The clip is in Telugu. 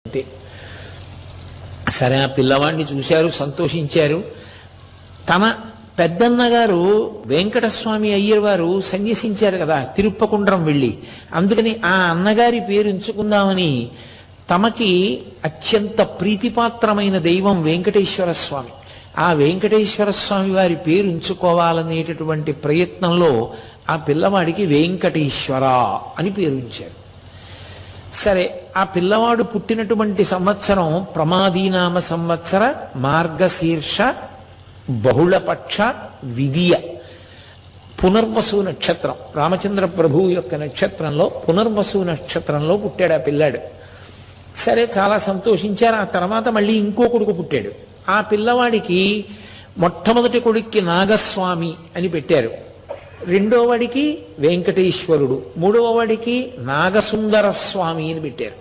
అంతే. సరే, ఆ పిల్లవాడిని చూశారు, సంతోషించారు. తమ పెద్దన్నగారు వెంకటస్వామి అయ్యర్ వారు సన్యసించారు కదా తిరుప్పకుండ్రం వెళ్ళి. అందుకని ఆ అన్నగారి పేరు ఉంచుకుందామని తమకి అత్యంత ప్రీతిపాత్రమైన దైవం వెంకటేశ్వర స్వామి, ఆ వెంకటేశ్వర స్వామి వారి పేరు ఉంచుకోవాలనేటటువంటి ప్రయత్నంలో ఆ పిల్లవాడికి వెంకటేశ్వర అని పేరు ఉంచారు. సరే, ఆ పిల్లవాడు పుట్టినటువంటి సంవత్సరం ప్రమాదీనామ సంవత్సర మార్గశీర్ష బహుళపక్ష విదియ పునర్వసు నక్షత్రం, రామచంద్ర ప్రభువు యొక్క నక్షత్రంలో పునర్వసు నక్షత్రంలో పుట్టాడు ఆ పిల్లాడు. సరే, చాలా సంతోషించారు. ఆ తర్వాత మళ్ళీ ఇంకో కొడుకు పుట్టాడు. ఆ పిల్లవాడికి మొట్టమొదటి కొడుక్కి నాగస్వామి అని పెట్టారు, రెండో వాడికి వెంకటేశ్వరుడు, మూడవ వాడికి నాగసుందర స్వామి అని పెట్టారు.